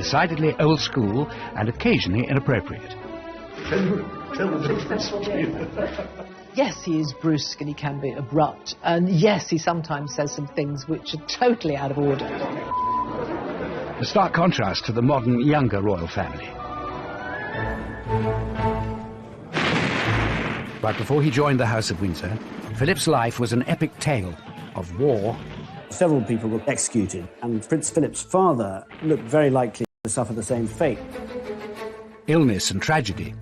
decidedly old school and occasionally inappropriate. Yes, he is brusque and he can be abrupt. And yes, he sometimes says some things which are totally out of order. A stark contrast to the modern, younger royal family. But before he joined the House of Windsor, Philip's life was an epic tale of war. Several people were executed, and Prince Philip's father looked very likely to suffer the same fate. Illness and tragedy.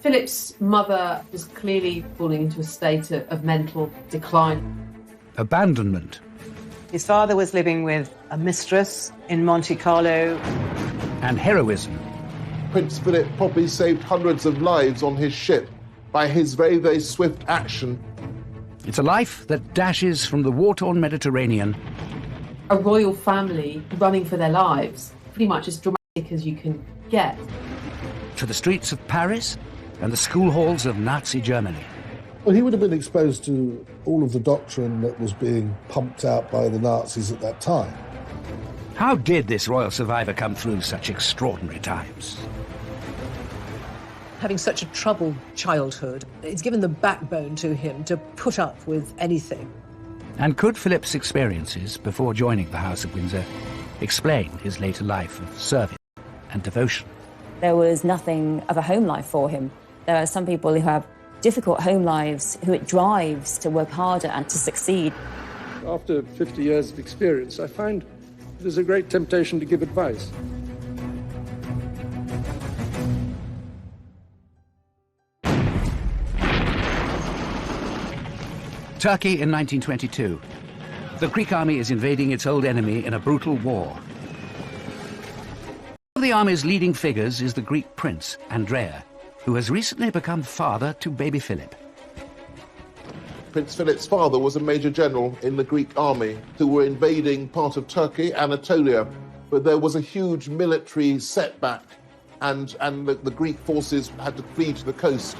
Philip's mother was clearly falling into a state of mental decline. Abandonment. His father was living with a mistress in Monte Carlo. And heroism. Prince Philip probably saved hundreds of lives on his ship by his very, very swift action. It's a life that dashes from the war-torn Mediterranean. A royal family running for their lives, pretty much as dramatic as you can get. To the streets of Paris and the school halls of Nazi Germany. Well, he would have been exposed to all of the doctrine that was being pumped out by the Nazis at that time. How did this royal survivor come through such extraordinary times? Having such a troubled childhood, it's given the backbone to him to put up with anything. And could Philip's experiences before joining the House of Windsor explain his later life of service and devotion? There was nothing of a home life for him. There are some people who have difficult home lives, who it drives to work harder and to succeed. After 50 years of experience, I find there's a great temptation to give advice. Turkey in 1922. The Greek army is invading its old enemy in a brutal war. One of the army's leading figures is the Greek prince, Andrea, who has recently become father to baby Philip. Prince Philip's father was a major general in the Greek army who were invading part of Turkey, Anatolia, but there was a huge military setback and the Greek forces had to flee to the coast.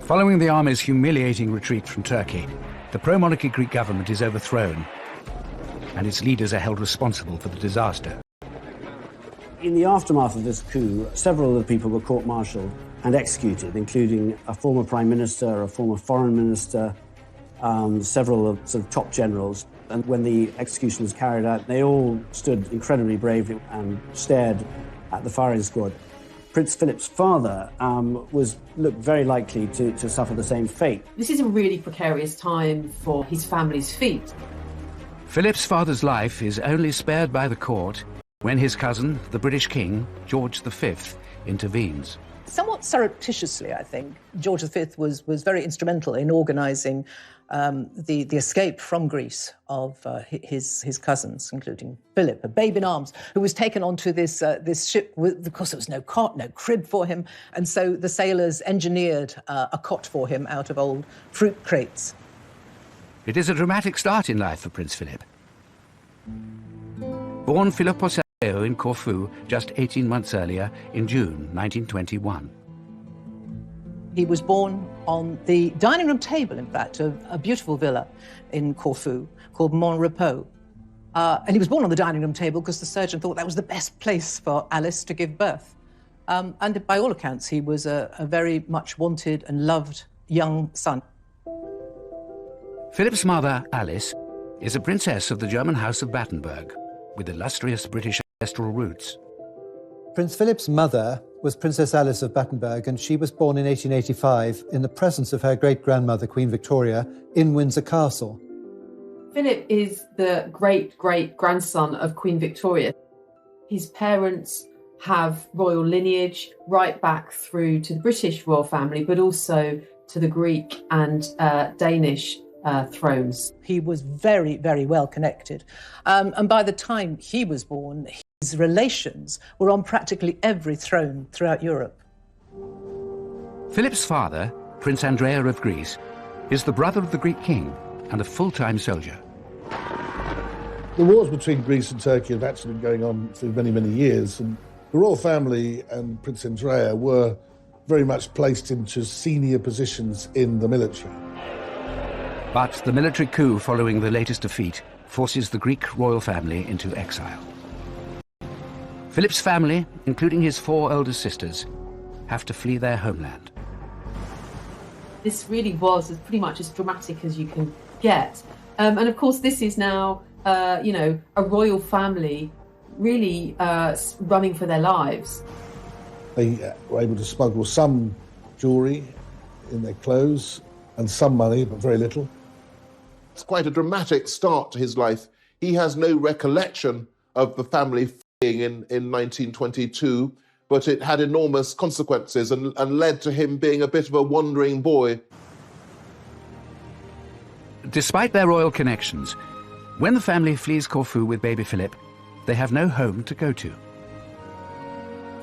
Following the army's humiliating retreat from Turkey, the pro-monarchy Greek government is overthrown, and its leaders are held responsible for the disaster. In the aftermath of this coup, several of the people were court-martialed and executed, including a former prime minister, a former foreign minister, several of sort of top generals. And when the execution was carried out, they all stood incredibly bravely and stared at the firing squad. Prince Philip's father looked very likely to suffer the same fate. This is a really precarious time for his family's feet. Philip's father's life is only spared by the court when his cousin, the British King, George V, intervenes. Somewhat surreptitiously, I think, George V was very instrumental in organising the escape from Greece of his cousins, including Philip, a babe in arms, who was taken onto this ship. Of course, there was no cot, no crib for him, and so the sailors engineered a cot for him out of old fruit crates. It is a dramatic start in life for Prince Philip. Born Philipposeo in Corfu just 18 months earlier, in June 1921. He was born on the dining room table, in fact, of a beautiful villa in Corfu called Mon Repos. And he was born on the dining room table because the surgeon thought that was the best place for Alice to give birth. And by all accounts, he was a very much wanted and loved young son. Philip's mother, Alice, is a princess of the German House of Battenberg, with illustrious British ancestral roots. Prince Philip's mother was Princess Alice of Battenberg, and she was born in 1885 in the presence of her great-grandmother, Queen Victoria, in Windsor Castle. Philip is the great-great-grandson of Queen Victoria. His parents have royal lineage right back through to the British royal family, but also to the Greek and Danish thrones. He was very, very well connected. And by the time he was born, his relations were on practically every throne throughout Europe. Philip's father, Prince Andrea of Greece, is the brother of the Greek king and a full-time soldier. The wars between Greece and Turkey have actually been going on for many, many years, and the royal family and Prince Andrea were very much placed into senior positions in the military. But the military coup following the latest defeat forces the Greek royal family into exile. Philip's family, including his 4 older sisters, have to flee their homeland. This really was pretty much as dramatic as you can get. And of course, this is now, a royal family really running for their lives. They were able to smuggle some jewellery in their clothes and some money, but very little. It's quite a dramatic start to his life. He has no recollection of the family fleeing in 1922, but it had enormous consequences and led to him being a bit of a wandering boy. Despite their royal connections, when the family flees Corfu with baby Philip, they have no home to go to.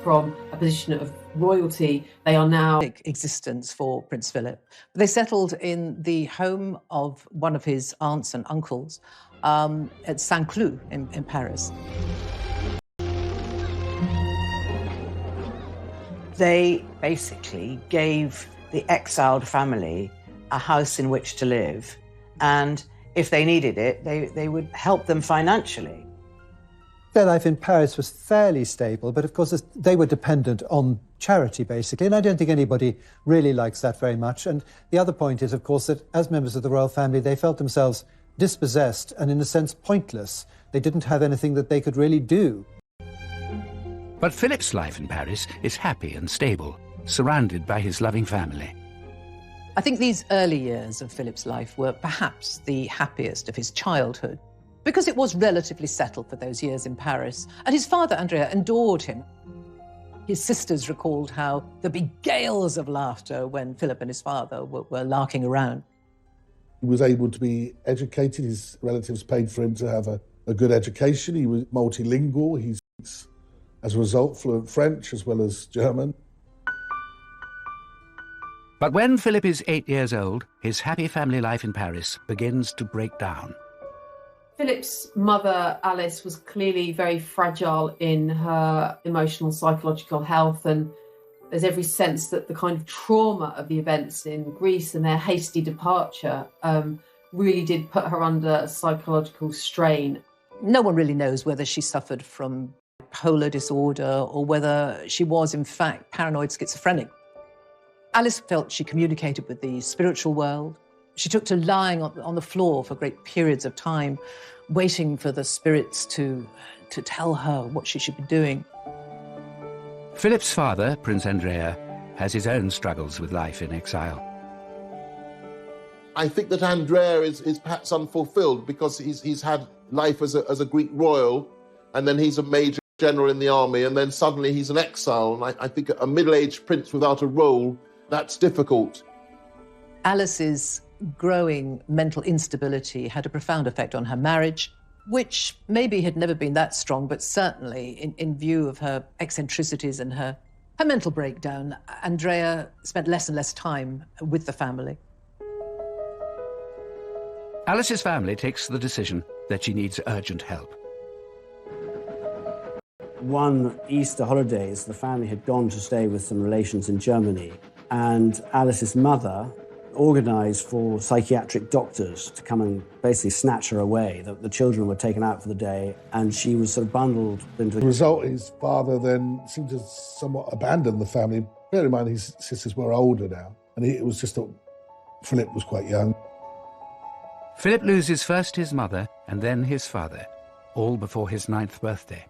From a position of royalty, they are now... existence for Prince Philip. They settled in the home of one of his aunts and uncles at Saint-Cloud in Paris. They basically gave the exiled family a house in which to live, and if they needed it, they would help them financially. Their life in Paris was fairly stable, but of course they were dependent on charity, basically, and I don't think anybody really likes that very much. And the other point is, of course, that as members of the royal family, they felt themselves dispossessed and, in a sense, pointless. They didn't have anything that they could really do. But Philip's life in Paris is happy and stable, surrounded by his loving family. I think these early years of Philip's life were perhaps the happiest of his childhood, because it was relatively settled for those years in Paris, and his father, Andrea, adored him. His sisters recalled how there'd be gales of laughter when Philip and his father were larking around. He was able to be educated. His relatives paid for him to have a good education. He was multilingual. He speaks, as a result, fluent French as well as German. But when Philip is 8 years old, his happy family life in Paris begins to break down. Philip's mother, Alice, was clearly very fragile in her emotional, psychological health, and there's every sense that the kind of trauma of the events in Greece and their hasty departure really did put her under psychological strain. No one really knows whether she suffered from bipolar disorder or whether she was, in fact, paranoid schizophrenic. Alice felt she communicated with the spiritual world. She took to lying on the floor for great periods of time, waiting for the spirits to tell her what she should be doing. Philip's father, Prince Andrea, has his own struggles with life in exile. I think that Andrea is perhaps unfulfilled because he's had life as a Greek royal, and then he's a major general in the army, and then suddenly he's an exile. And I think a middle-aged prince without a role, that's difficult. Alice's growing mental instability had a profound effect on her marriage, which maybe had never been that strong, but certainly in view of her eccentricities and her mental breakdown, Andrea spent less and less time with the family. Alice's family takes the decision that she needs urgent help. One Easter holidays, the family had gone to stay with some relations in Germany, and Alice's mother organised for psychiatric doctors to come and basically snatch her away. The children were taken out for the day, and she was sort of bundled into... As a result, his father then seemed to somewhat abandon the family. Bear in mind, his sisters were older now, and it was just that Philip was quite young. Philip loses first his mother and then his father, all before his 9th birthday.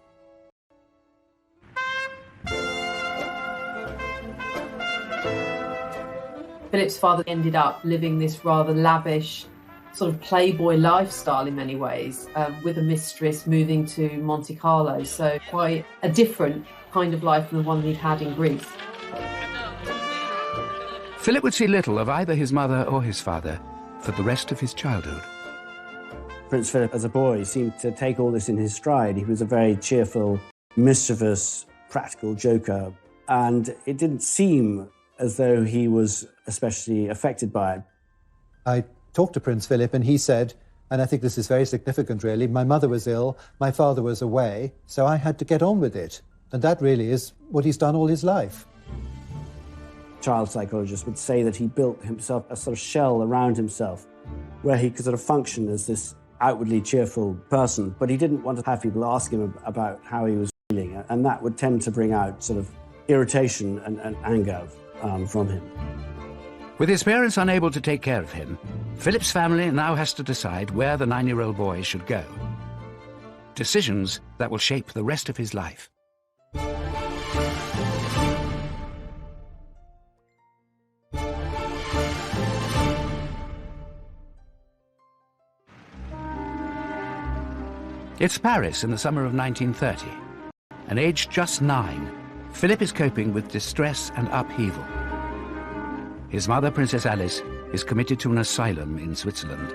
Philip's father ended up living this rather lavish, sort of playboy lifestyle in many ways, with a mistress, moving to Monte Carlo. So quite a different kind of life than the one he'd had in Greece. Philip would see little of either his mother or his father for the rest of his childhood. Prince Philip, as a boy, seemed to take all this in his stride. He was a very cheerful, mischievous, practical joker, and it didn't seem as though he was especially affected by it. I talked to Prince Philip and he said, and I think this is very significant really, my mother was ill, my father was away, so I had to get on with it. And that really is what he's done all his life. Child psychologists would say that he built himself a sort of shell around himself where he could sort of function as this outwardly cheerful person, but he didn't want to have people ask him about how he was feeling, and that would tend to bring out sort of irritation and anger from him. With his parents unable to take care of him, Philip's family now has to decide where the 9-year-old boy should go. Decisions that will shape the rest of his life. It's Paris in the summer of 1930. And aged just 9, Philip is coping with distress and upheaval. His mother, Princess Alice, is committed to an asylum in Switzerland.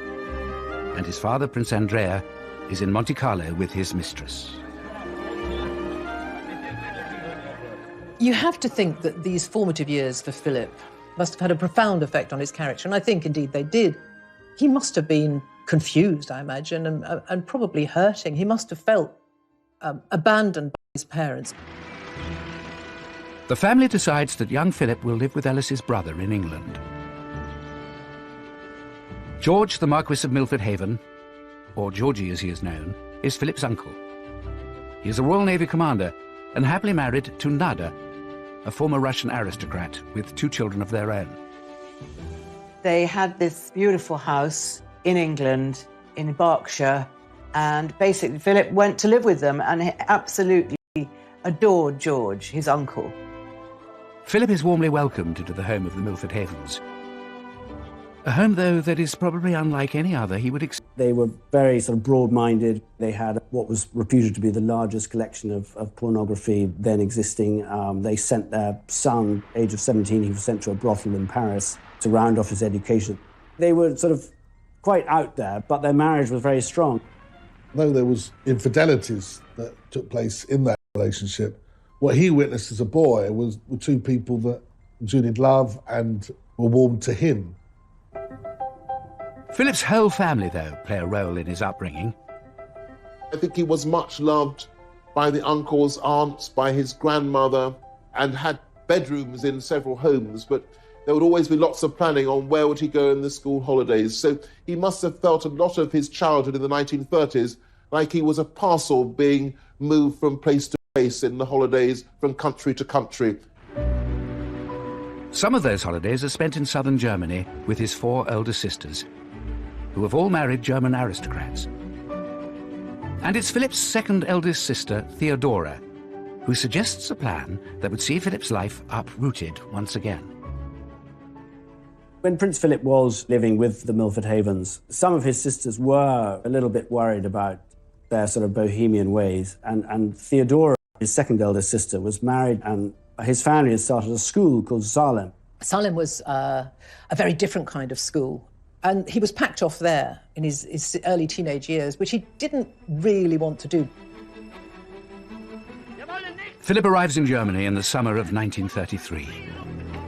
And his father, Prince Andrea, is in Monte Carlo with his mistress. You have to think that these formative years for Philip must have had a profound effect on his character, and I think indeed they did. He must have been confused, I imagine, and probably hurting. He must have felt abandoned by his parents. The family decides that young Philip will live with Alice's brother in England. George, the Marquis of Milford Haven, or Georgie as he is known, is Philip's uncle. He is a Royal Navy commander and happily married to Nada, a former Russian aristocrat with 2 children of their own. They had this beautiful house in England, in Berkshire, and basically Philip went to live with them and he absolutely adored George, his uncle. Philip is warmly welcomed into the home of the Milford Havens. A home, though, that is probably unlike any other he would expect. They were very sort of broad-minded. They had what was reputed to be the largest collection of pornography then existing. They sent their son, age of 17, he was sent to a brothel in Paris to round off his education. They were sort of quite out there, but their marriage was very strong. Though there was infidelities that took place in that relationship, what he witnessed as a boy were 2 people that enjoyed love and were warm to him. Philip's whole family, though, play a role in his upbringing. I think he was much loved by the uncles, aunts, by his grandmother, and had bedrooms in several homes, but there would always be lots of planning on where would he go in the school holidays. So he must have felt a lot of his childhood in the 1930s like he was a parcel being moved from place to place in the holidays, from country to country. Some of those holidays are spent in southern Germany with his 4 elder sisters, who have all married German aristocrats. And it's Philip's second eldest sister, Theodora, who suggests a plan that would see Philip's life uprooted once again. When Prince Philip was living with the Milford Havens, some of his sisters were a little bit worried about their sort of bohemian ways, and Theodora, his second eldest sister, was married, and his family had started a school called Salem. Salem was a very different kind of school, and he was packed off there in his early teenage years, which he didn't really want to do. Philip arrives in Germany in the summer of 1933,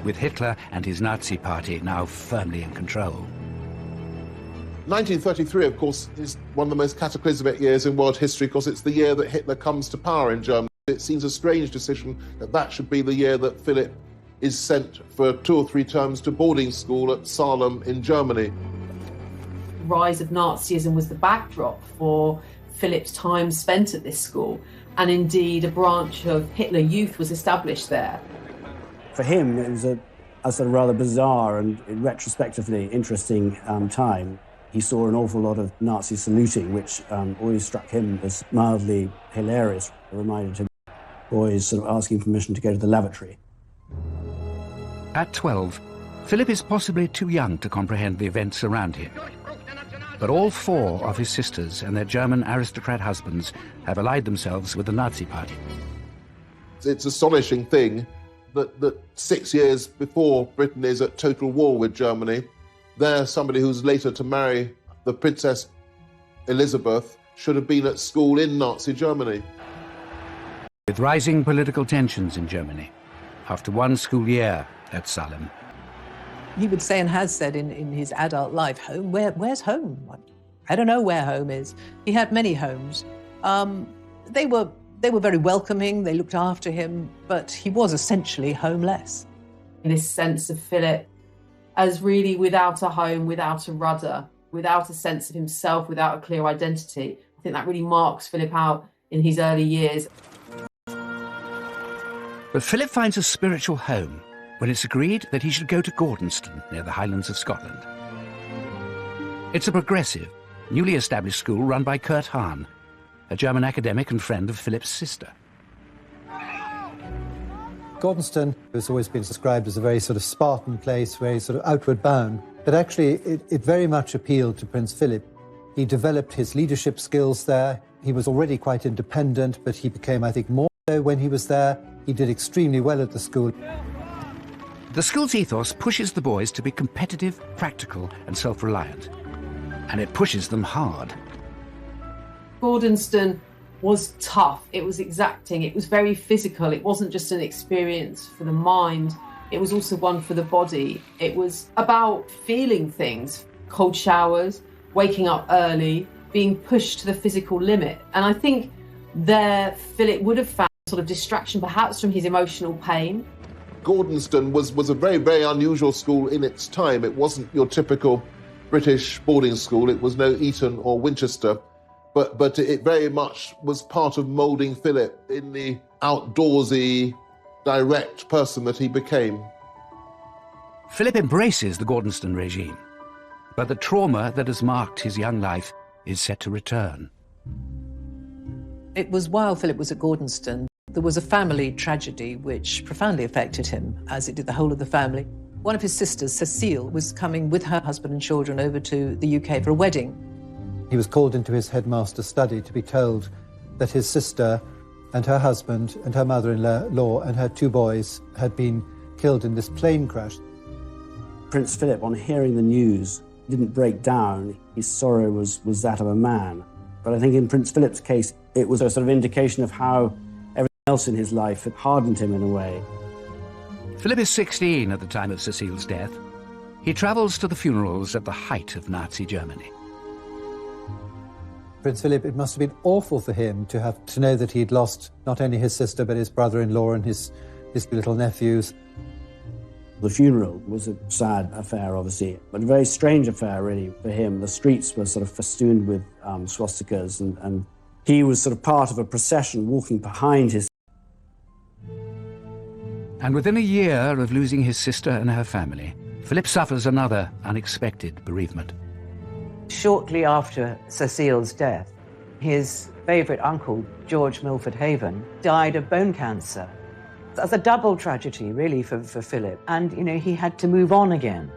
with Hitler and his Nazi party now firmly in control. 1933, of course, is one of the most cataclysmic years in world history because it's the year that Hitler comes to power in Germany. It seems a strange decision that should be the year that Philip is sent for 2 or 3 terms to boarding school at Salem in Germany. The rise of Nazism was the backdrop for Philip's time spent at this school, and indeed a branch of Hitler Youth was established there. For him, it was a sort of rather bizarre and retrospectively interesting time. He saw an awful lot of Nazi saluting, which always struck him as mildly hilarious. It reminded him of boys sort of asking permission to go to the lavatory. At 12, Philip is possibly too young to comprehend the events around him. But all 4 of his sisters and their German aristocrat husbands have allied themselves with the Nazi party. It's an astonishing thing that 6 years before Britain is at total war with Germany, there's somebody who's later to marry the Princess Elizabeth should have been at school in Nazi Germany. With rising political tensions in Germany, after 1 school year at Salem. He would say and has said in his adult life, home, where's home? I don't know where home is. He had many homes. They were very welcoming, they looked after him, but he was essentially homeless. This sense of Philip as really without a home, without a rudder, without a sense of himself, without a clear identity. I think that really marks Philip out in his early years. But Philip finds a spiritual home when it's agreed that he should go to Gordonston, near the Highlands of Scotland. It's a progressive, newly established school run by Kurt Hahn, a German academic and friend of Philip's sister. Gordonston has always been described as a very sort of Spartan place, very sort of outward bound. But actually, it very much appealed to Prince Philip. He developed his leadership skills there. He was already quite independent, but he became, I think, more so when he was there. He did extremely well at the school. The school's ethos pushes the boys to be competitive, practical, and self-reliant. And it pushes them hard. Gordonston was tough, it was exacting, it was very physical. It wasn't just an experience for the mind, it was also one for the body. It was about feeling things, cold showers, waking up early, being pushed to the physical limit. And I think there Philip would have found sort of distraction perhaps from his emotional pain. Gordonston was a very, very unusual school in its time. It wasn't your typical British boarding school. It was no Eton or Winchester. But it very much was part of moulding Philip in the outdoorsy, direct person that he became. Philip embraces the Gordonston regime, but the trauma that has marked his young life is set to return. It was while Philip was at Gordonston, there was a family tragedy which profoundly affected him, as it did the whole of the family. One of his sisters, Cecile, was coming with her husband and children over to the UK for a wedding. He was called into his headmaster's study to be told that his sister and her husband and her mother-in-law and her 2 boys had been killed in this plane crash. Prince Philip, on hearing the news, didn't break down. His sorrow was that of a man. But I think in Prince Philip's case, it was a sort of indication of how everything else in his life had hardened him in a way. Philip is 16 at the time of Cecile's death. He travels to the funerals at the height of Nazi Germany. Prince Philip, it must have been awful for him to know that he'd lost not only his sister, but his brother-in-law and his little nephews. The funeral was a sad affair, obviously, but a very strange affair, really, for him. The streets were sort of festooned with swastikas, and he was sort of part of a procession walking behind his. And within a year of losing his sister and her family, Philip suffers another unexpected bereavement. Shortly after Cecile's death, his favourite uncle, George Milford Haven, died of bone cancer. That's a double tragedy, really, for Philip. And, he had to move on again.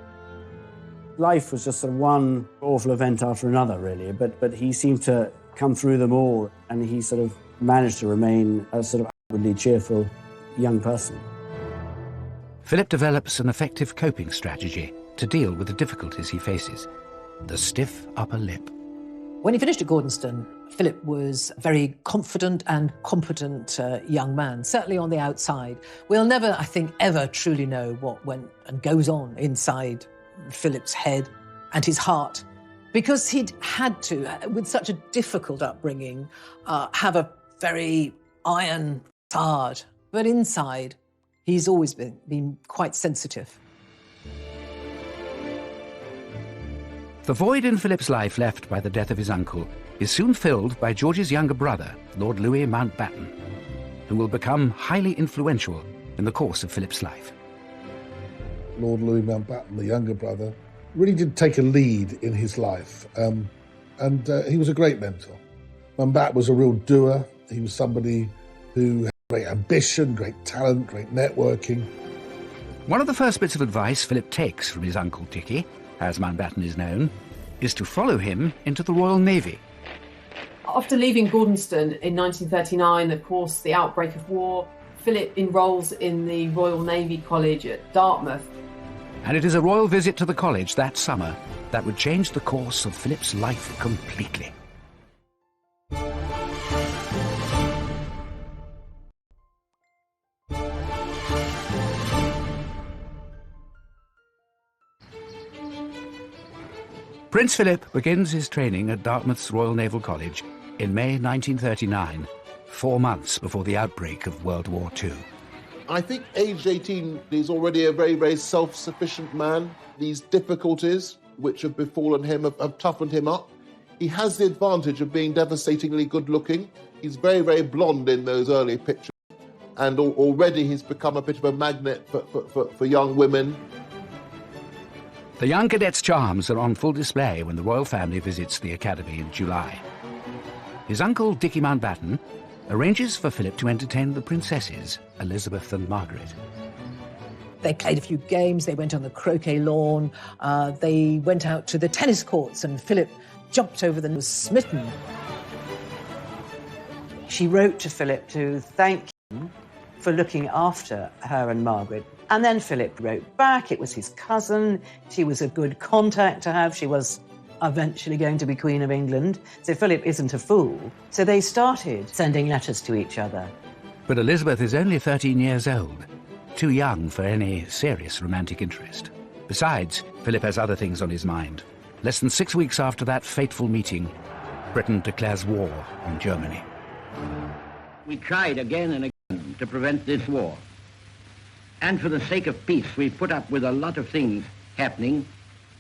Life was just sort of one awful event after another, really, but he seemed to come through them all, and he sort of managed to remain a sort of outwardly cheerful young person. Philip develops an effective coping strategy to deal with the difficulties he faces. The stiff upper lip. When he finished at Gordonston, Philip was a very confident and competent young man, certainly on the outside. We'll never, I think, ever truly know what went and goes on inside Philip's head and his heart, because he'd had to, with such a difficult upbringing, have a very iron facade. But inside, he's always been quite sensitive. The void in Philip's life left by the death of his uncle is soon filled by George's younger brother, Lord Louis Mountbatten, who will become highly influential in the course of Philip's life. Lord Louis Mountbatten, the younger brother, really did take a lead in his life, and he was a great mentor. Mountbatten was a real doer. He was somebody who had great ambition, great talent, great networking. One of the first bits of advice Philip takes from his uncle Dickie, as Mountbatten is known, is to follow him into the Royal Navy. After leaving Gordonston in 1939, of course, the outbreak of war, Philip enrolls in the Royal Navy College at Dartmouth. And it is a royal visit to the college that summer that would change the course of Philip's life completely. Prince Philip begins his training at Dartmouth's Royal Naval College in May 1939, 4 months before the outbreak of World War II. I think aged 18, he's already a very, very self-sufficient man. These difficulties which have befallen him have toughened him up. He has the advantage of being devastatingly good-looking. He's very, very blonde in those early pictures. and already he's become a bit of a magnet for young women. The young cadet's charms are on full display when the royal family visits the academy in July. His uncle, Dickie Mountbatten, arranges for Philip to entertain the princesses, Elizabeth and Margaret. They played a few games, they went on the croquet lawn, they went out to the tennis courts, and Philip jumped over them and was smitten. She wrote to Philip to thank him for looking after her and Margaret. And then Philip wrote back. It was his cousin. She was a good contact to have. She was eventually going to be Queen of England. So Philip isn't a fool. So they started sending letters to each other. But Elizabeth is only 13 years old, too young for any serious romantic interest. Besides, Philip has other things on his mind. Less than 6 weeks after that fateful meeting, Britain declares war on Germany. We tried again and again to prevent this war. And for the sake of peace, we put up with a lot of things happening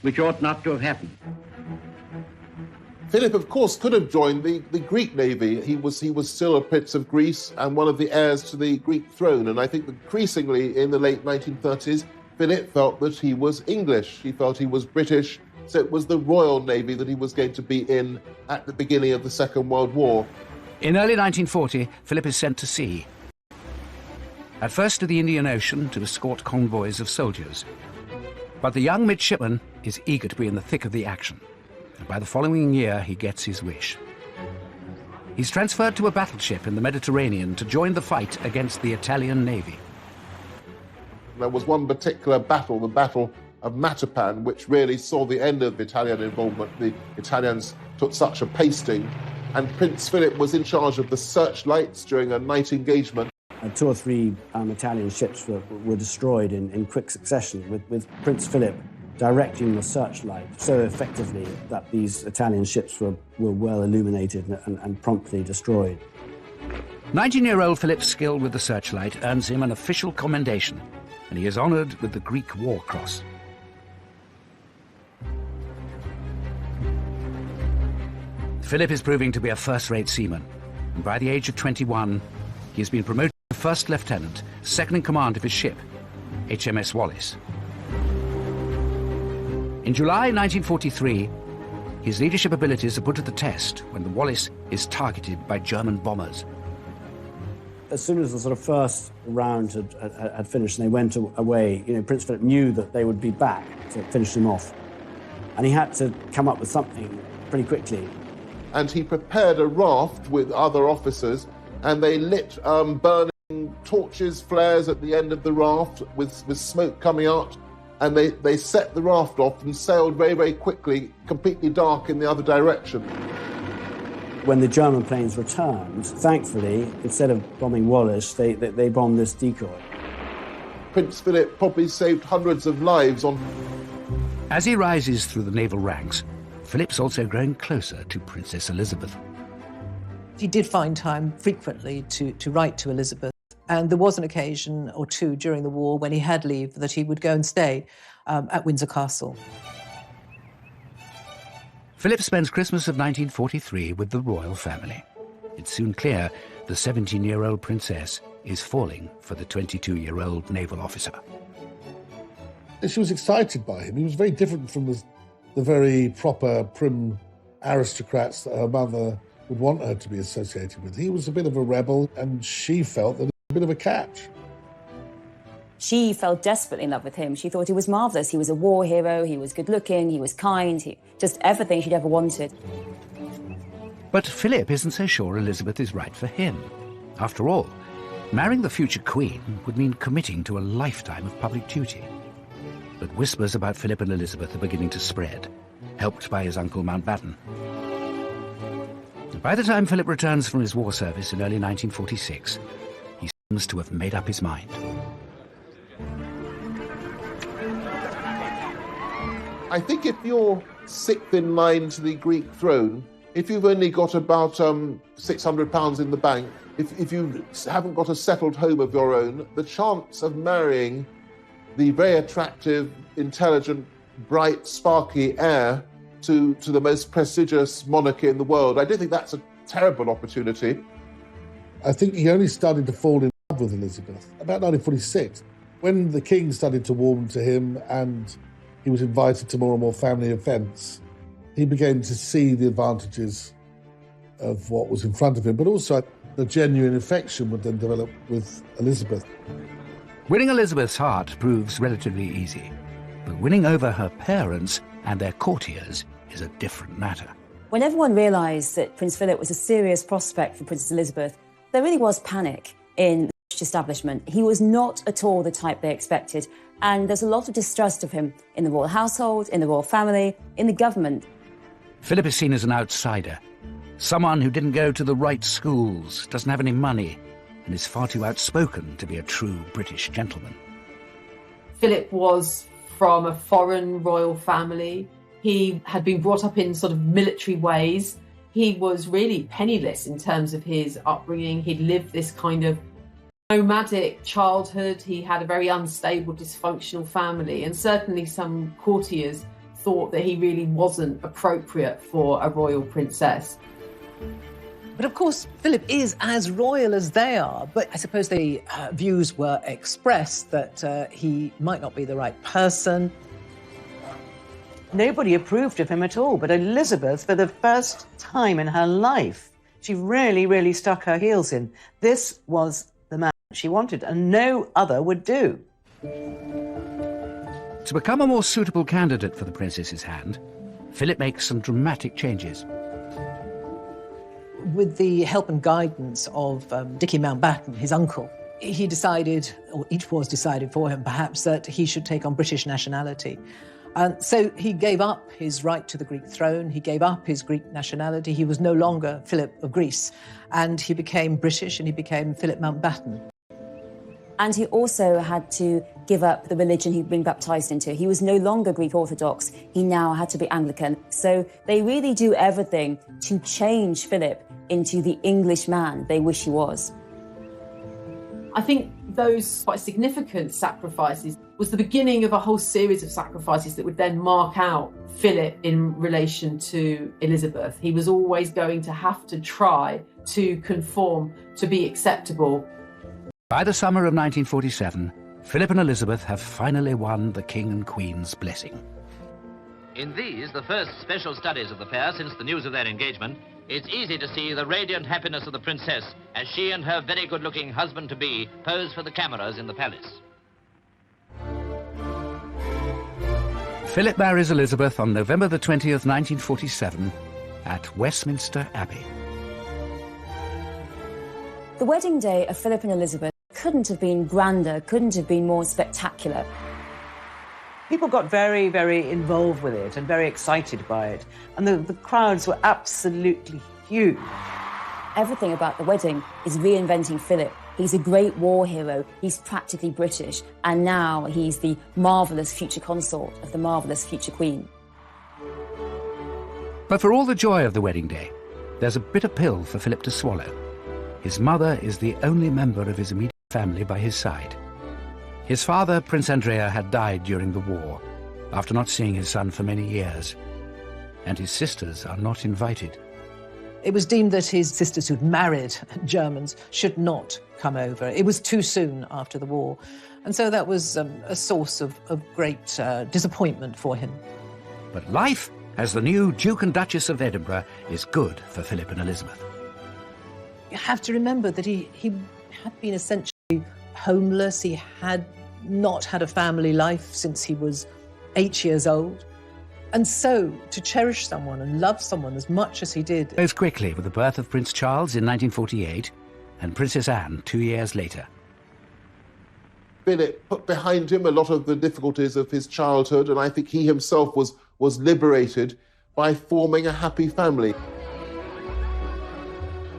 which ought not to have happened. Philip, of course, could have joined the Greek navy. He was still a prince of Greece and one of the heirs to the Greek throne. And I think increasingly in the late 1930s, Philip felt that he was English. He felt he was British. So it was the Royal Navy that he was going to be in at the beginning of the Second World War. In early 1940, Philip is sent to sea. At first to the Indian Ocean to escort convoys of soldiers. But the young midshipman is eager to be in the thick of the action. And by the following year, he gets his wish. He's transferred to a battleship in the Mediterranean to join the fight against the Italian Navy. There was one particular battle, the Battle of Matapan, which really saw the end of Italian involvement. The Italians took such a pasting, and Prince Philip was in charge of the searchlights during a night engagement. 2 or 3 Italian ships were destroyed in quick succession, with Prince Philip directing the searchlight so effectively that these Italian ships were well illuminated and promptly destroyed. 19-year-old Philip's skill with the searchlight earns him an official commendation, and he is honoured with the Greek War Cross. Philip is proving to be a first-rate seaman, and by the age of 21, he has been promoted to first lieutenant, second in command of his ship, HMS Wallis. In July 1943, his leadership abilities are put to the test when the Wallis is targeted by German bombers. As soon as the sort of first round had finished and they went away, Prince Philip knew that they would be back to finish them off. And he had to come up with something pretty quickly. And he prepared a raft with other officers, and they lit burning torches, flares at the end of the raft with smoke coming out, and they set the raft off and sailed very, very quickly, completely dark in the other direction. When the German planes returned, thankfully, instead of bombing Wallis, they bombed this decoy. Prince Philip probably saved hundreds of lives on... As he rises through the naval ranks, Philip's also growing closer to Princess Elizabeth. He did find time frequently to write to Elizabeth, and there was an occasion or two during the war when he had leave that he would go and stay at Windsor Castle. Philip spends Christmas of 1943 with the royal family. It's soon clear the 17-year-old princess is falling for the 22-year-old naval officer. She was excited by him. He was very different from the very proper, prim aristocrats that her mother would want her to be associated with. He was a bit of a rebel, and she felt that it was a bit of a catch. She fell desperately in love with him. She thought he was marvellous. He was a war hero, he was good-looking, he was kind, just everything she'd ever wanted. But Philip isn't so sure Elizabeth is right for him. After all, marrying the future queen would mean committing to a lifetime of public duty. But whispers about Philip and Elizabeth are beginning to spread, helped by his uncle Mountbatten. By the time Philip returns from his war service in early 1946, he seems to have made up his mind. I think if you're sixth in line to the Greek throne, if you've only got about £600 in the bank, if you haven't got a settled home of your own, the chance of marrying the very attractive, intelligent, bright, sparky heir to the most prestigious monarchy in the world, I don't think that's a terrible opportunity. I think he only started to fall in love love with Elizabeth. About 1946, when the king started to warm to him and he was invited to more and more family events, he began to see the advantages of what was in front of him, but also the genuine affection would then develop with Elizabeth. Winning Elizabeth's heart proves relatively easy, but winning over her parents and their courtiers is a different matter. When everyone realised that Prince Philip was a serious prospect for Princess Elizabeth, there really was panic in the British establishment. He was not at all the type they expected, and there's a lot of distrust of him in the royal household, in the royal family, in the government. Philip is seen as an outsider, someone who didn't go to the right schools, doesn't have any money, and is far too outspoken to be a true British gentleman. Philip was from a foreign royal family. He had been brought up in sort of military ways. He was really penniless in terms of his upbringing. He'd lived this kind of nomadic childhood. He had a very unstable, dysfunctional family, and certainly some courtiers thought that he really wasn't appropriate for a royal princess. But of course, Philip is as royal as they are. But I suppose the views were expressed that he might not be the right person. Nobody approved of him at all, but Elizabeth, for the first time in her life, she really, really stuck her heels in. This was the man she wanted, and no other would do. To become a more suitable candidate for the princess's hand, Philip makes some dramatic changes. With the help and guidance of Dicky Mountbatten, his uncle, he decided, or it was decided for him perhaps, that he should take on British nationality. So he gave up his right to the Greek throne, he gave up his Greek nationality, he was no longer Philip of Greece, and he became British and he became Philip Mountbatten. And he also had to give up the religion he'd been baptised into. He was no longer Greek Orthodox, he now had to be Anglican. So they really do everything to change Philip into the English man they wish he was. I think those quite significant sacrifices was the beginning of a whole series of sacrifices that would then mark out Philip in relation to Elizabeth. He was always going to have to try to conform, to be acceptable. By the summer of 1947, Philip and Elizabeth have finally won the King and Queen's blessing. In these, the first special studies of the pair since the news of their engagement, it's easy to see the radiant happiness of the princess as she and her very good-looking husband-to-be pose for the cameras in the palace. Philip marries Elizabeth on November the 20th, 1947, at Westminster Abbey. The wedding day of Philip and Elizabeth couldn't have been grander, couldn't have been more spectacular. People got very, very involved with it and very excited by it. And the crowds were absolutely huge. Everything about the wedding is reinventing Philip. He's a great war hero, he's practically British, and now he's the marvellous future consort of the marvellous future queen. But for all the joy of the wedding day, there's a bitter pill for Philip to swallow. His mother is the only member of his immediate family by his side. His father, Prince Andrea, had died during the war, after not seeing his son for many years, and his sisters are not invited. It was deemed that his sisters who'd married Germans should not come over. It was too soon after the war, and so that was a source of great disappointment for him. But life as the new Duke and Duchess of Edinburgh is good for Philip and Elizabeth. You have to remember that he had been essentially homeless. He had not had a family life since he was 8 years old. And so, to cherish someone and love someone as much as he did... Goes quickly with the birth of Prince Charles in 1948 and Princess Anne 2 years later. Philip put behind him a lot of the difficulties of his childhood, and I think he himself was liberated by forming a happy family.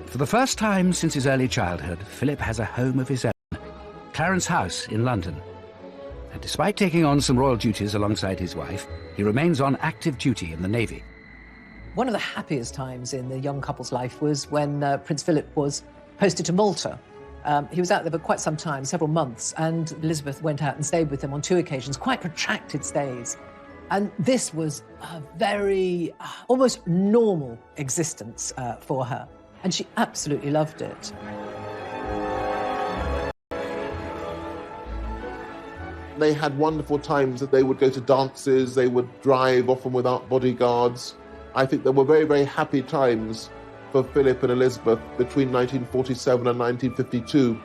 For the first time since his early childhood, Philip has a home of his own, Clarence House in London. And despite taking on some royal duties alongside his wife, he remains on active duty in the Navy. One of the happiest times in the young couple's life was when Prince Philip was posted to Malta. He was out there for quite some time, several months, and Elizabeth went out and stayed with him on 2 occasions, quite protracted stays. And this was a very, almost normal existence for her, and she absolutely loved it. They had wonderful times that they would go to dances, they would drive, often without bodyguards. I think there were very, very happy times for Philip and Elizabeth between 1947 and 1952.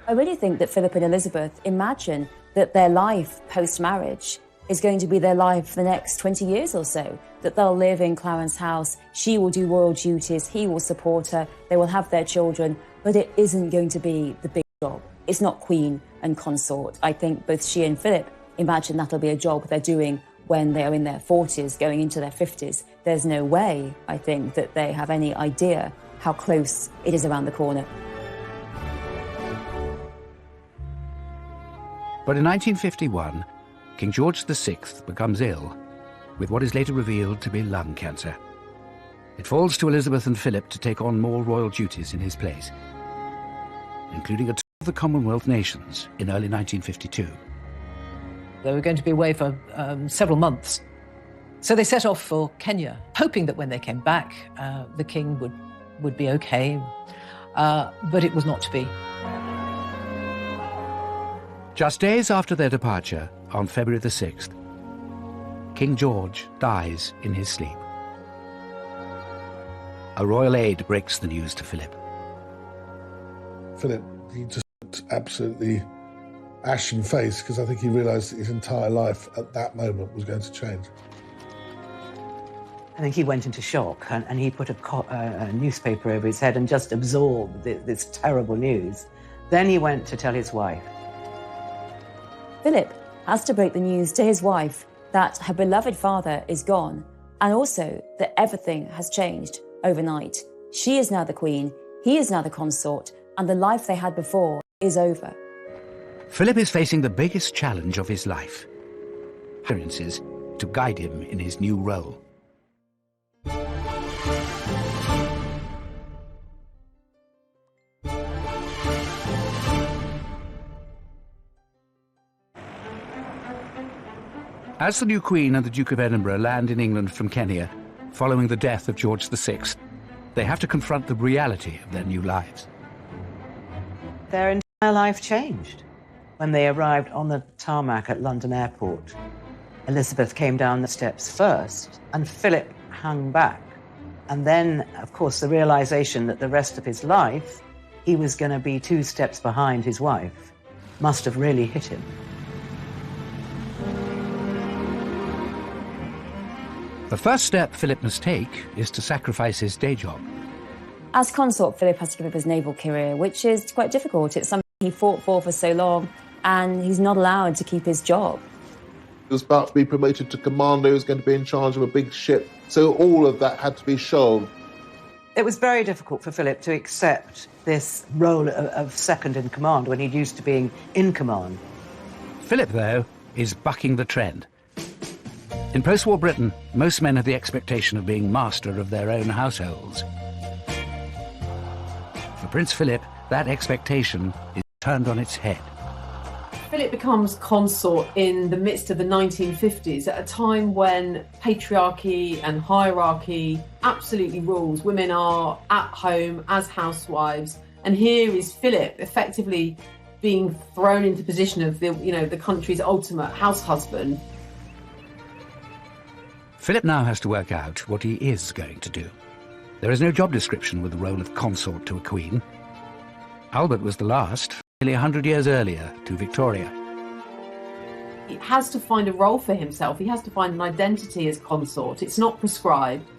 I really think that Philip and Elizabeth imagine that their life post-marriage is going to be their life for the next 20 years or so, that they'll live in Clarence House, she will do royal duties, he will support her, they will have their children, but it isn't going to be the big job. It's not queen and consort. I think both she and Philip imagine that'll be a job they're doing when they are in their 40s, going into their 50s. There's no way, I think, that they have any idea how close it is around the corner. But in 1951, King George VI becomes ill with what is later revealed to be lung cancer. It falls to Elizabeth and Philip to take on more royal duties in his place, including a tour of the Commonwealth nations in early 1952. They were going to be away for several months. So they set off for Kenya, hoping that when they came back, the king would be okay. But it was not to be. Just days after their departure, on February the 6th, King George dies in his sleep. A royal aide breaks the news to Philip. Philip, he just looked absolutely ashen-faced because I think he realised that his entire life at that moment was going to change. I think he went into shock and he put a newspaper over his head and just absorbed this terrible news. Then he went to tell his wife. Philip has to break the news to his wife that her beloved father is gone, and also that everything has changed overnight. She is now the queen, he is now the consort, and the life they had before is over. Philip is facing the biggest challenge of his life. Appearances to guide him in his new role. As the new Queen and the Duke of Edinburgh land in England from Kenya, following the death of George VI, they have to confront the reality of their new lives. Their entire life changed. When they arrived on the tarmac at London Airport, Elizabeth came down the steps first, and Philip hung back. And then, of course, the realization that the rest of his life, he was going to be 2 steps behind his wife, must have really hit him. The first step Philip must take is to sacrifice his day job. As consort, Philip has to give up his naval career, which is quite difficult. It's something he fought for so long, and he's not allowed to keep his job. He was about to be promoted to commander, he was going to be in charge of a big ship, so all of that had to be shelved. It was very difficult for Philip to accept this role of second in command when he'd used to being in command. Philip, though, is bucking the trend. In post-war Britain, most men had the expectation of being master of their own households. For Prince Philip, that expectation is turned on its head. Philip becomes consort in the midst of the 1950s, at a time when patriarchy and hierarchy absolutely rules. Women are at home as housewives, and here is Philip effectively being thrown into the position of the country's ultimate house husband. Philip now has to work out what he is going to do. There is no job description with the role of consort to a queen. Albert was the last, nearly 100 years earlier, to Victoria. He has to find a role for himself. He has to find an identity as consort. It's not prescribed.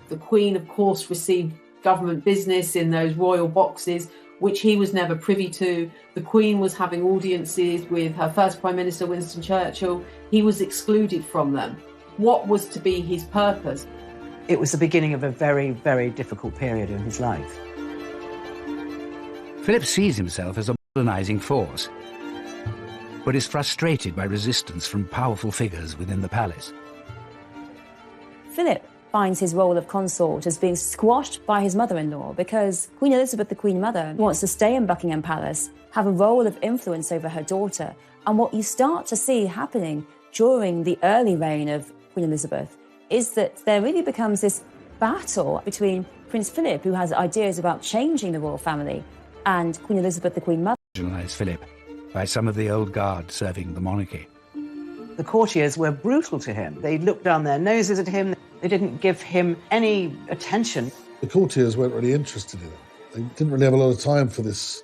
The Queen, of course, received government business in those royal boxes, which he was never privy to. The Queen was having audiences with her first Prime Minister, Winston Churchill. He was excluded from them. What was to be his purpose? It was the beginning of a very, very difficult period in his life. Philip sees himself as a modernising force, but is frustrated by resistance from powerful figures within the palace. Philip finds his role of consort as being squashed by his mother-in-law because Queen Elizabeth, the Queen Mother, wants to stay in Buckingham Palace, have a role of influence over her daughter. And what you start to see happening during the early reign of Queen Elizabeth is that there really becomes this battle between Prince Philip, who has ideas about changing the royal family, and Queen Elizabeth, the Queen Mother. Philip by some of the old guard serving the monarchy. The courtiers were brutal to him. They looked down their noses at him. They didn't give him any attention. The courtiers weren't really interested in him. They didn't really have a lot of time for this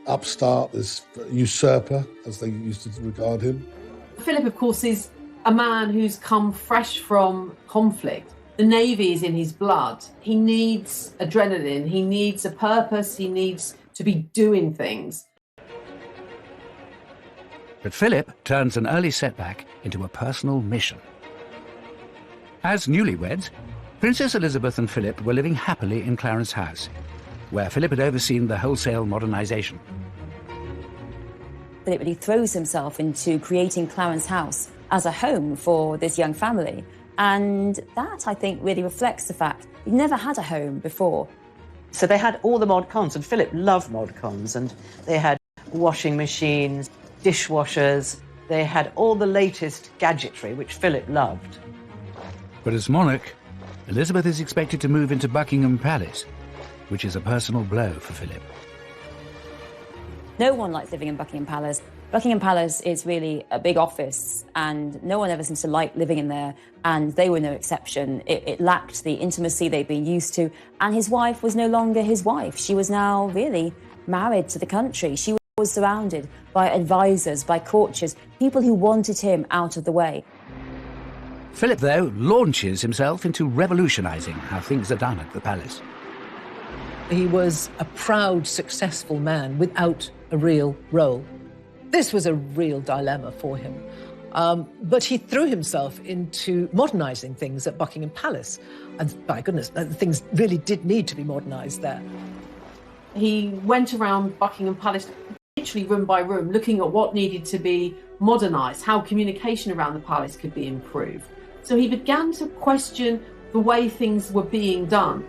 upstart, this usurper, as they used to regard him. Philip, of course, is a man who's come fresh from conflict. The Navy is in his blood. He needs adrenaline. He needs a purpose. He needs to be doing things. But Philip turns an early setback into a personal mission. As newlyweds, Princess Elizabeth and Philip were living happily in Clarence House, where Philip had overseen the wholesale modernisation. Philip really throws himself into creating Clarence House as a home for this young family. And that, I think, really reflects the fact he'd never had a home before. So they had all the mod cons, and Philip loved mod cons, and they had washing machines, dishwashers, they had all the latest gadgetry, which Philip loved. But as monarch, Elizabeth is expected to move into Buckingham Palace, which is a personal blow for Philip. No one likes living in Buckingham Palace. Buckingham Palace is really a big office, and no one ever seems to like living in there, and they were no exception. It lacked the intimacy they'd been used to, and his wife was no longer his wife. She was now really married to the country. She was surrounded by advisors, by courtiers, people who wanted him out of the way. Philip, though, launches himself into revolutionising how things are done at the palace. He was a proud, successful man without a real role. This was a real dilemma for him. But he threw himself into modernising things at Buckingham Palace. And by goodness, things really did need to be modernised there. He went around Buckingham Palace, literally room by room, looking at what needed to be modernised, how communication around the palace could be improved. So he began to question the way things were being done.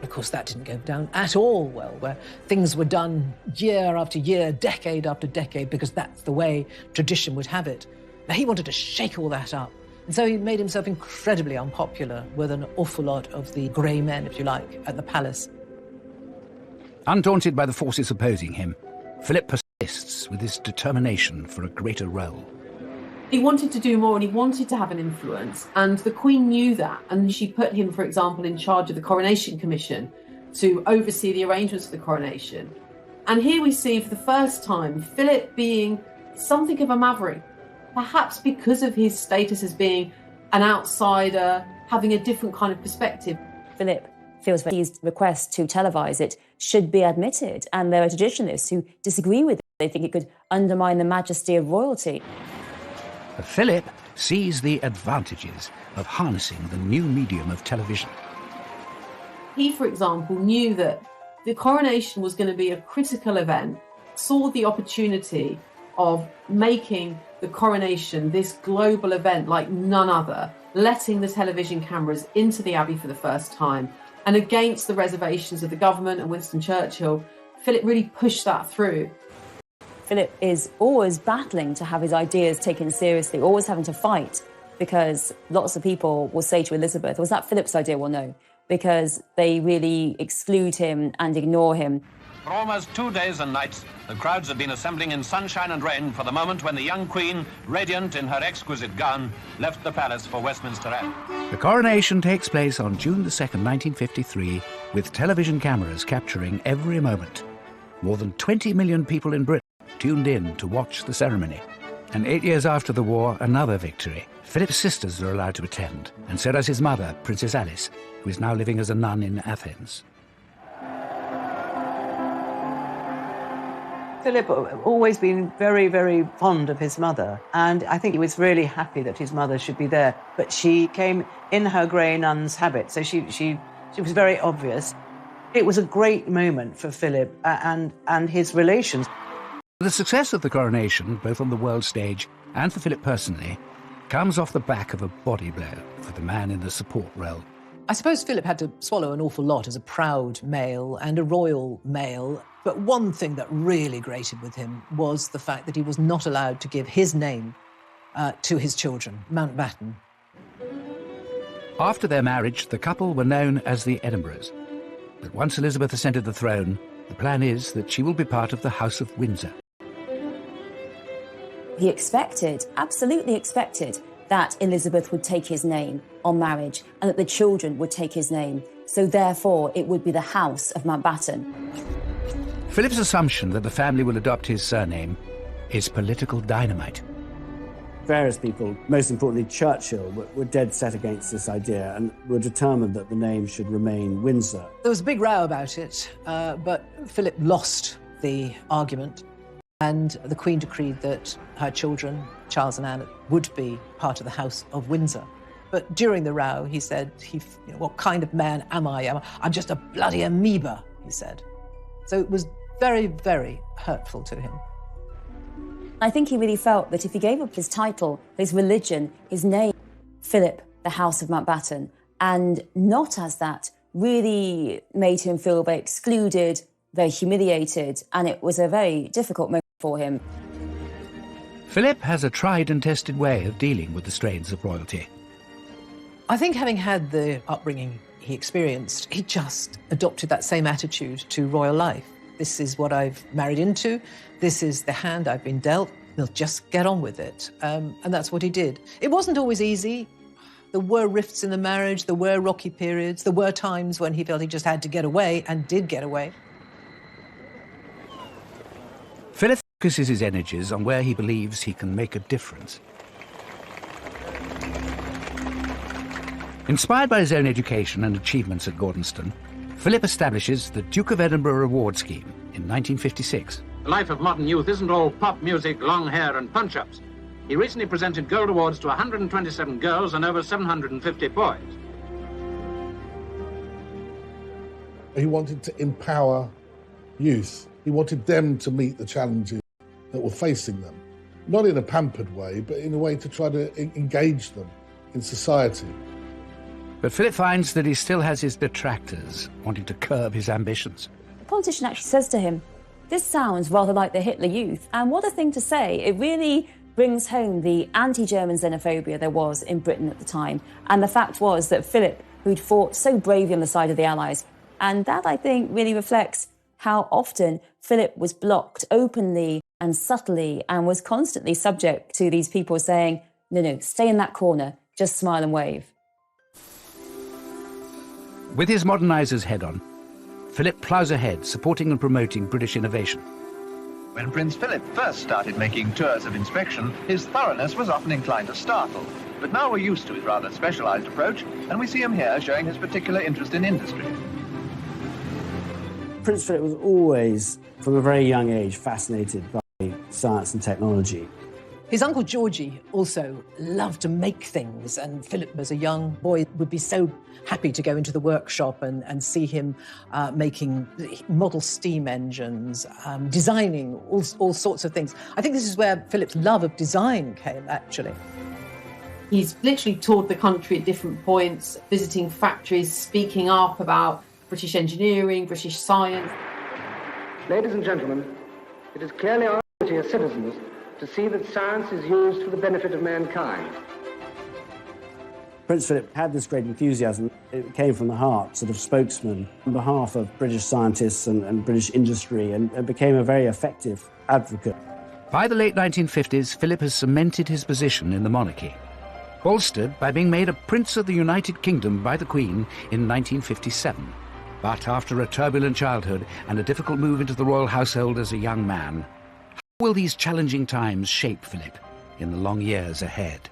Of course, that didn't go down at all well, where things were done year after year, decade after decade, because that's the way tradition would have it. Now, he wanted to shake all that up. And so he made himself incredibly unpopular with an awful lot of the grey men, if you like, at the palace. Undaunted by the forces opposing him, Philip persists with his determination for a greater role. He wanted to do more, and he wanted to have an influence, and the Queen knew that, and she put him, for example, in charge of the Coronation Commission to oversee the arrangements for the coronation. And here we see, for the first time, Philip being something of a maverick, perhaps because of his status as being an outsider, having a different kind of perspective. Philip feels that his request to televise it should be admitted, and there are traditionalists who disagree with it. They think it could undermine the majesty of royalty. But Philip sees the advantages of harnessing the new medium of television. He, for example, knew that the coronation was going to be a critical event, saw the opportunity of making the coronation this global event like none other, letting the television cameras into the Abbey for the first time, and against the reservations of the government and Winston Churchill, Philip really pushed that through. Philip is always battling to have his ideas taken seriously, always having to fight, because lots of people will say to Elizabeth, was that Philip's idea? Well, no, because they really exclude him and ignore him. For almost 2 days and nights, the crowds have been assembling in sunshine and rain for the moment when the young Queen, radiant in her exquisite gown, left the palace for Westminster Abbey. The coronation takes place on June the 2nd, 1953, with television cameras capturing every moment. More than 20 million people in Britain tuned in to watch the ceremony. And 8 years after the war, another victory. Philip's sisters are allowed to attend, and so does his mother, Princess Alice, who is now living as a nun in Athens. Philip always been very, very fond of his mother, and I think he was really happy that his mother should be there. But she came in her grey nun's habit, so she was very obvious. It was a great moment for Philip and his relations. The success of the coronation, both on the world stage and for Philip personally, comes off the back of a body blow for the man in the support role. I suppose Philip had to swallow an awful lot as a proud male and a royal male. But one thing that really grated with him was the fact that he was not allowed to give his name to his children, Mountbatten. After their marriage, the couple were known as the Edinburghs. But once Elizabeth ascended the throne, the plan is that she will be part of the House of Windsor. He expected, absolutely expected, that Elizabeth would take his name on marriage and that the children would take his name. So therefore, it would be the House of Mountbatten. Philip's assumption that the family will adopt his surname is political dynamite. Various people, most importantly Churchill, were dead set against this idea and were determined that the name should remain Windsor. There was a big row about it, but Philip lost the argument, and the Queen decreed that her children, Charles and Anne, would be part of the House of Windsor. But during the row, he said, what kind of man am I? I'm just a bloody amoeba, he said. So it was very, very hurtful to him. I think he really felt that if he gave up his title, his religion, his name, Philip, the House of Mountbatten, and not as that, really made him feel very excluded, very humiliated, and it was a very difficult moment for him. Philip has a tried and tested way of dealing with the strains of royalty. I think having had the upbringing he experienced, he just adopted that same attitude to royal life. This is what I've married into. This is the hand I've been dealt. We'll just get on with it. And that's what he did. It wasn't always easy. There were rifts in the marriage. There were rocky periods. There were times when he felt he just had to get away and did get away. Philip focuses his energies on where he believes he can make a difference. Inspired by his own education and achievements at Gordonston, Philip establishes the Duke of Edinburgh Reward Scheme in 1956. The life of modern youth isn't all pop music, long hair and punch-ups. He recently presented gold awards to 127 girls and over 750 boys. He wanted to empower youth. He wanted them to meet the challenges that were facing them. Not in a pampered way, but in a way to try to engage them in society. But Philip finds that he still has his detractors wanting to curb his ambitions. The politician actually says to him, "This sounds rather like the Hitler Youth," and what a thing to say. It really brings home the anti-German xenophobia there was in Britain at the time. And the fact was that Philip, who'd fought so bravely on the side of the Allies, and that, I think, really reflects how often Philip was blocked openly and subtly and was constantly subject to these people saying, no, stay in that corner, just smile and wave. With his modernisers head on, Philip ploughs ahead, supporting and promoting British innovation. When Prince Philip first started making tours of inspection, his thoroughness was often inclined to startle. But now we're used to his rather specialised approach, and we see him here showing his particular interest in industry. Prince Philip was always, from a very young age, fascinated by science and technology. His uncle Georgie also loved to make things, and Philip, as a young boy, would be so happy to go into the workshop and see him making model steam engines, designing all sorts of things. I think this is where Philip's love of design came, actually. He's literally toured the country at different points, visiting factories, speaking up about British engineering, British science. Ladies and gentlemen, it is clearly our duty as citizens to see that science is used for the benefit of mankind. Prince Philip had this great enthusiasm. It came from the heart, sort of spokesman on behalf of British scientists and British industry, and became a very effective advocate. By the late 1950s, Philip has cemented his position in the monarchy, bolstered by being made a Prince of the United Kingdom by the Queen in 1957. But after a turbulent childhood and a difficult move into the royal household as a young man, how will these challenging times shape Philip in the long years ahead?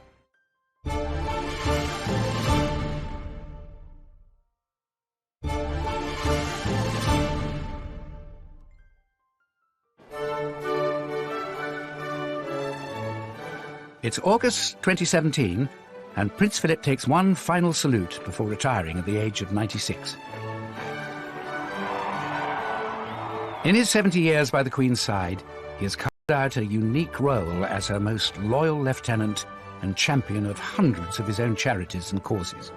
It's August 2017, and Prince Philip takes one final salute before retiring at the age of 96. In his 70 years by the Queen's side, he has carved out a unique role as her most loyal lieutenant and champion of hundreds of his own charities and causes.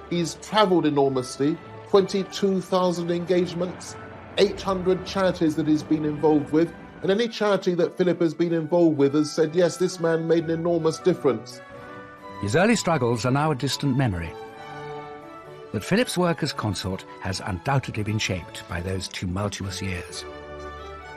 He's travelled enormously, 22,000 engagements, 800 charities that he's been involved with, and any charity that Philip has been involved with has said, yes, this man made an enormous difference. His early struggles are now a distant memory. But Philip's work as consort has undoubtedly been shaped by those tumultuous years.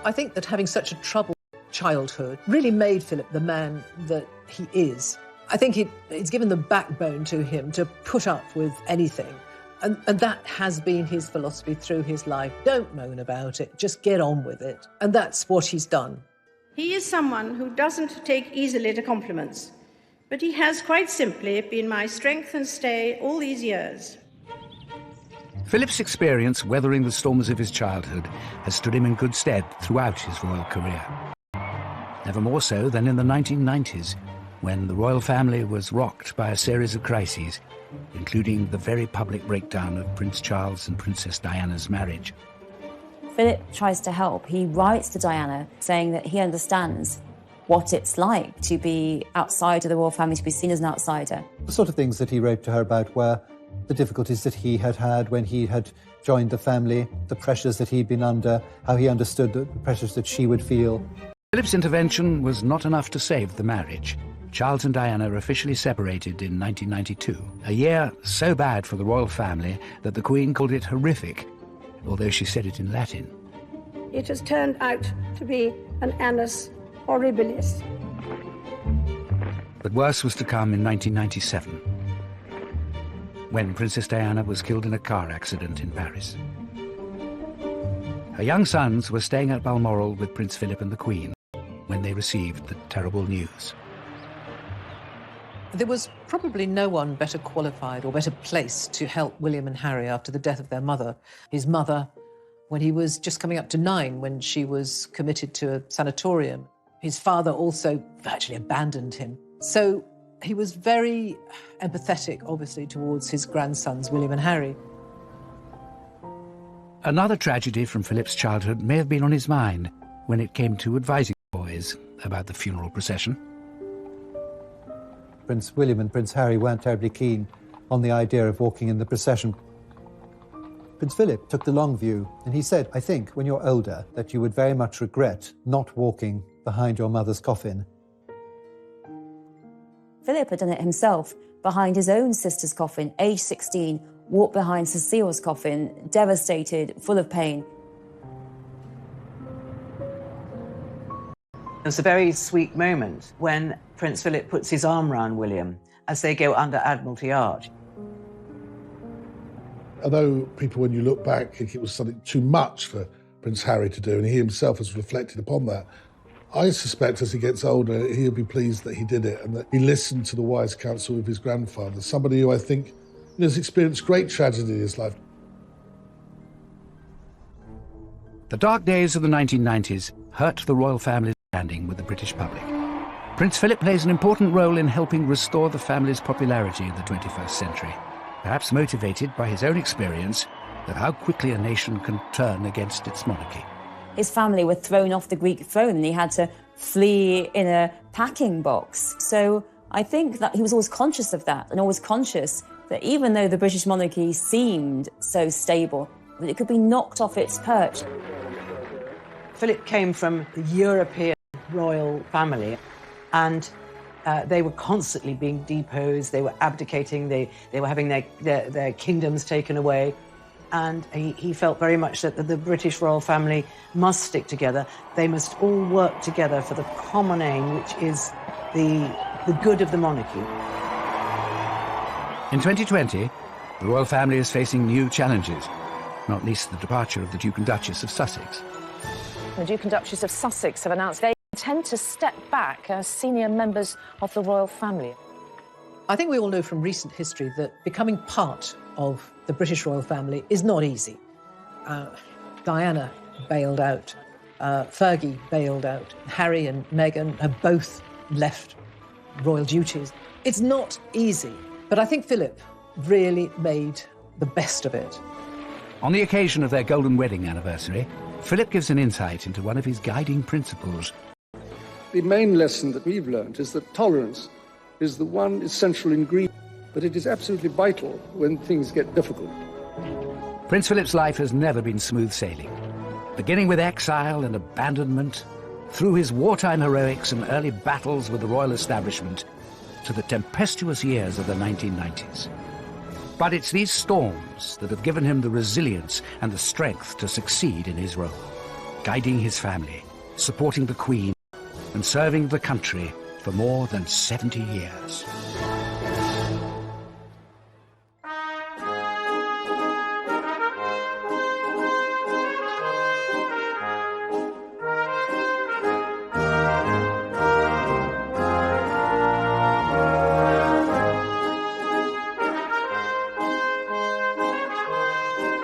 I think that having such a troubled childhood really made Philip the man that he is. I think it's given the backbone to him to put up with anything. And that has been his philosophy through his life. Don't moan about it, just get on with it. And that's what he's done. He is someone who doesn't take easily to compliments, but he has quite simply been my strength and stay all these years. Philip's experience weathering the storms of his childhood has stood him in good stead throughout his royal career. Never more so than in the 1990s, when the royal family was rocked by a series of crises, including the very public breakdown of Prince Charles and Princess Diana's marriage. Philip tries to help. He writes to Diana saying that he understands what it's like to be outside of the royal family, to be seen as an outsider. The sort of things that he wrote to her about were the difficulties that he had had when he had joined the family, the pressures that he'd been under, how he understood the pressures that she would feel. Philip's intervention was not enough to save the marriage. Charles and Diana officially separated in 1992, a year so bad for the royal family that the Queen called it horrific, although she said it in Latin. It has turned out to be an annus horribilis. But worse was to come in 1997, when Princess Diana was killed in a car accident in Paris. Her young sons were staying at Balmoral with Prince Philip and the Queen when they received the terrible news. There was probably no one better qualified or better placed to help William and Harry after the death of their mother. His mother, when he was just coming up to 9, when she was committed to a sanatorium. His father also virtually abandoned him. So he was very empathetic, obviously, towards his grandsons, William and Harry. Another tragedy from Philip's childhood may have been on his mind when it came to advising boys about the funeral procession. Prince William and Prince Harry weren't terribly keen on the idea of walking in the procession. Prince Philip took the long view, and he said, I think, when you're older, that you would very much regret not walking behind your mother's coffin. Philip had done it himself behind his own sister's coffin, aged 16, walked behind Cecile's coffin, devastated, full of pain. It's a very sweet moment when Prince Philip puts his arm round William as they go under Admiralty Arch. Although people, when you look back, think it was something too much for Prince Harry to do, and he himself has reflected upon that, I suspect as he gets older, he'll be pleased that he did it and that he listened to the wise counsel of his grandfather, somebody who I think has experienced great tragedy in his life. The dark days of the 1990s hurt the royal family's standing with the British public. Prince Philip plays an important role in helping restore the family's popularity in the 21st century, perhaps motivated by his own experience of how quickly a nation can turn against its monarchy. His family were thrown off the Greek throne and he had to flee in a packing box. So I think that he was always conscious of that and always conscious that even though the British monarchy seemed so stable, that it could be knocked off its perch. Philip came from the European royal family, and they were constantly being deposed, they were abdicating, they were having their kingdoms taken away. And he felt very much that the British royal family must stick together. They must all work together for the common aim, which is the good of the monarchy. In 2020, the royal family is facing new challenges, not least the departure of the Duke and Duchess of Sussex. The Duke and Duchess of Sussex have announced they intend to step back as senior members of the royal family. I think we all know from recent history that becoming part of the British royal family is not easy. Diana bailed out, Fergie bailed out, Harry and Meghan have both left royal duties. It's not easy, but I think Philip really made the best of it. On the occasion of their golden wedding anniversary, Philip gives an insight into one of his guiding principles. The main lesson that we've learned is that tolerance is the one essential ingredient, but it is absolutely vital when things get difficult. Prince Philip's life has never been smooth sailing. Beginning with exile and abandonment, through his wartime heroics and early battles with the royal establishment, to the tempestuous years of the 1990s. But it's these storms that have given him the resilience and the strength to succeed in his role, guiding his family, supporting the Queen, and serving the country for more than 70 years.